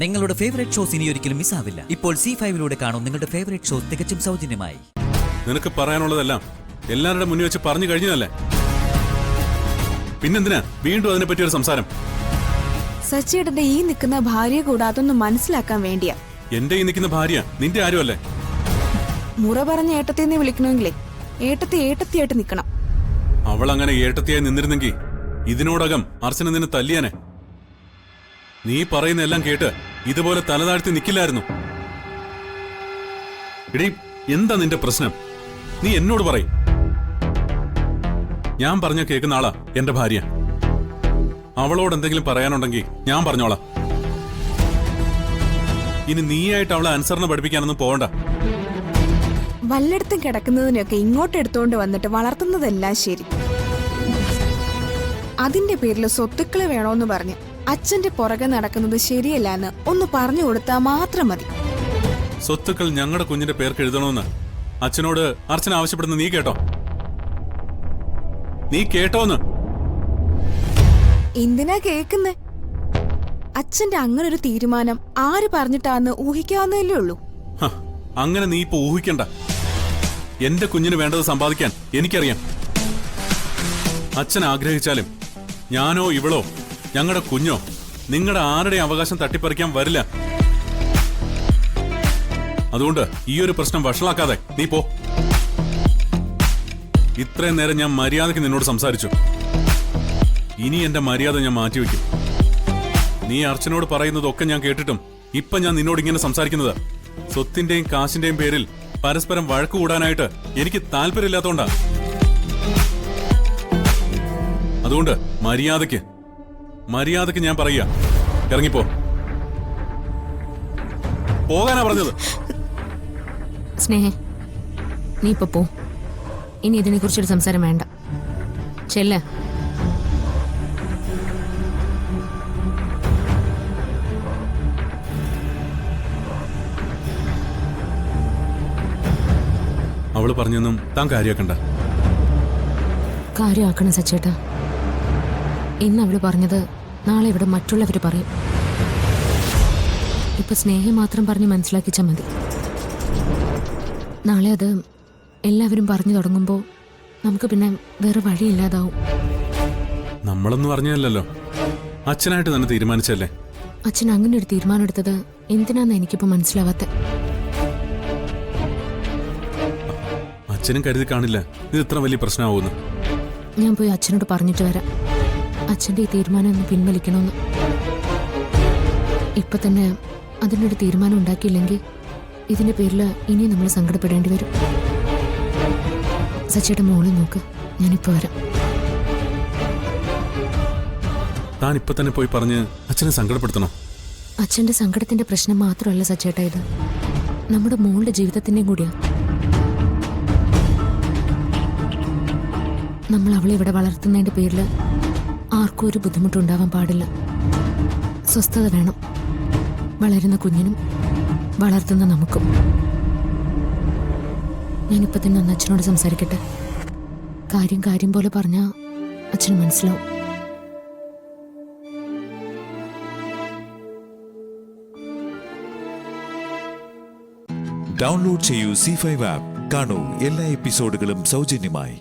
നിങ്ങളുടെ favourite shows ഇനി ഒരിക്കലും മിസ്സാവില്ല. ഇപ്പോൾ C5-ലൂടെ കാണും നിങ്ങളുടെ ഫേവറേറ്റ് ഷോസ് തികച്ചും സൗജന്യമായി. നിനക്ക് പറയാനുള്ളതെല്ലാം എല്ലാവരുടെ മുന്നിൽ വെച്ച് പറഞ്ഞു കഴിഞ്ഞതല്ലേ? പിന്നെന്തിനാ വീണ്ടും അതിനെ പറ്റി ഒരു സംസാരം? സച്ചിയേട്ടന്റെ ഈ നിൽക്കുന്ന ഭാര്യ കൂടെ അതൊന്ന് മനസ്സിലാക്കാൻ വേണ്ടിയാ. എന്റെ ഈ നിൽക്കുന്ന ഭാര്യ നിന്റെ ആരുമല്ലേ? മുറ പറഞ്ഞ ഏട്ടത്തിന്ന് വിളിക്കണമെങ്കിലേ ഏട്ടത്തിയായിട്ട് നിക്കണം. അവൾ അങ്ങനെ ഏട്ടത്തിയായി നിന്നിരുന്നെങ്കിൽ ഇതിനോടകം അർച്ചന നിന്നെ തല്ലിയാനെ. നീ പറയുന്ന എല്ലാം കേട്ട് ഇതുപോലെ തലതാഴ്ത്തി നിൽക്കില്ലായിരുന്നു. എടീ, എന്താ നിന്റെ പ്രശ്നം? നീ എന്നോട് പറയും. ഞാൻ പറഞ്ഞ കേൾക്കുന്ന ആളാ എന്റെ ഭാര്യ. അവളോട് എന്തെങ്കിലും പറയാനുണ്ടെങ്കിൽ ഞാൻ പറഞ്ഞോളാം. ഇനി നീയായിട്ട് അവളെ അനുസരണ പഠിപ്പിക്കാനൊന്നും പോകണ്ട. വല്ലയിടത്തും കിടക്കുന്നതിനൊക്കെ ഇങ്ങോട്ട് എടുത്തോണ്ട് വന്നിട്ട് വളർത്തുന്നതെല്ലാം ശരി. അതിന്റെ പേരിൽ സ്വത്തുക്കള് വേണോന്ന് പറഞ്ഞ് അച്ഛന്റെ പുറകെ നടക്കുന്നത് ശരിയല്ല എന്ന് ഒന്ന് പറഞ്ഞു കൊടുത്താൽ മാത്രം മതി. സ്വത്തുക്കൾ ഞങ്ങളുടെ കുഞ്ഞിന്റെ പേർക്ക് എഴുതണമെന്ന് അച്ഛനോട് അർച്ചന ആവശ്യപ്പെടുന്ന നീ കേട്ടോ? നീ കേട്ടോന്ന്? എന്തിനാ കേക്കുന്നേ? അച്ഛന്റെ അങ്ങനെ ഒരു തീരുമാനം ആര് പറഞ്ഞിട്ടാന്ന് ഊഹിക്കാവുന്നതല്ലേ ഉള്ളൂ. അങ്ങനെ നീ ഇപ്പൊ ഊഹിക്കണ്ട. എന്റെ കുഞ്ഞിന് വേണ്ടത് സമ്പാദിക്കാൻ എനിക്കറിയാം. അച്ഛൻ ആഗ്രഹിച്ചാലും ഞാനോ ഇവളോ ഞങ്ങളുടെ കുഞ്ഞോ നിങ്ങളുടെ ആരുടെ അവകാശം തട്ടിപ്പറിക്കാൻ വരില്ല. അതുകൊണ്ട് ഈ ഒരു പ്രശ്നം വഷളാക്കാതെ നീ പോ. ഇത്രയും നേരം ഞാൻ മര്യാദയ്ക്ക് നിന്നോട് സംസാരിച്ചു. ഇനി എന്റെ മര്യാദ ഞാൻ മാറ്റിവെക്കും. നീ അർച്ചനോട് പറയുന്നതൊക്കെ ഞാൻ കേട്ടിട്ടും ഇപ്പൊ ഞാൻ നിന്നോട് ഇങ്ങനെ സംസാരിക്കുന്നത് സ്വത്തിന്റെയും കാശിന്റെയും പേരിൽ പരസ്പരം വഴക്കു കൂടാനായിട്ട് എനിക്ക് താല്പര്യമില്ലാത്തോണ്ടാ. അതുകൊണ്ട് മര്യാദയ്ക്ക് ഞാൻ പറയാ, ഇറങ്ങിപ്പോ. പോകാനാ പറഞ്ഞത്. സ്നേഹ, നീ ഇപ്പൊ പോ. ഇനി ഇതിനെ കുറിച്ചൊരു സംസാരം വേണ്ട. ചെല്ല. അവള് പറഞ്ഞൊന്നും താൻ കാര്യമാക്കണ്ട. കാര്യമാക്കണം സച്ചേട്ടാ. ഇന്ന് അവള് പറഞ്ഞത് നാളെ ഇവിടെ മറ്റുള്ളവര് പറയും. ഇപ്പൊ സ്നേഹം മാത്രം പറഞ്ഞ് മനസ്സിലാക്കിച്ചാൽ മതി. നാളെ അത് എല്ലാവരും പറഞ്ഞു തുടങ്ങുമ്പോ നമുക്ക് പിന്നെ വേറെ വഴിയില്ലാതാവും. നമ്മളൊന്നും പറഞ്ഞല്ലോ, അച്ഛനായിട്ട് തന്നെ തീരുമാനിച്ചല്ലേ. അച്ഛൻ അങ്ങനെ ഒരു തീരുമാനം എടുത്തത് എന്തിനാന്ന് എനിക്കിപ്പോ മനസ്സിലാവാത്ത. അച്ഛനും കരുതി കാണില്ല ഇത് ഇത്ര വലിയ പ്രശ്നമാവുന്നു. ഞാൻ പോയി അച്ഛനോട് പറഞ്ഞിട്ട് വരാം. അച്ഛൻ്റെ ഈ തീരുമാനം ഒന്ന് പിൻവലിക്കണമെന്ന്. ഇപ്പൊ തന്നെ അതിനൊരു തീരുമാനം ഉണ്ടാക്കിയില്ലെങ്കിൽ ഇതിന്റെ പേരിൽ ഇനിയും നമ്മൾ സങ്കടപ്പെടേണ്ടി വരും. സച്ചിയുടെ മോളെ നോക്ക്, ഞാനിപ്പോ വരാം. താൻ ഇപ്പൊ തന്നെ പോയി പറഞ്ഞ് അച്ഛനെ സങ്കടപ്പെടുത്തണോ? അച്ഛന്റെ സങ്കടത്തിന്റെ പ്രശ്നം മാത്രമല്ല സച്ചേട്ട, ഇത് നമ്മുടെ മോളുടെ ജീവിതത്തിന്റെയും കൂടിയാ. നമ്മൾ അവളെ ഇവിടെ വളർത്തുന്നതിന്റെ പേരിൽ ആർക്കും ഒരു ബുദ്ധിമുട്ടുണ്ടാവാൻ പാടില്ല. സ്വസ്ഥത വേണം, വളരുന്ന കുഞ്ഞിനും വളർത്തുന്ന നമുക്കും. ഞാനിപ്പോ തന്നെ ഒന്ന് അച്ഛനോട് സംസാരിക്കട്ടെ. കാര്യം പോലെ പറഞ്ഞാൽ അച്ഛന് മനസ്സിലാവും. ഡൗൺലോഡ് ചെയ്യൂ C5 ആപ്പ്. കാണൂ എല്ലാ എപ്പിസോഡുകളും സൗജന്യമായി.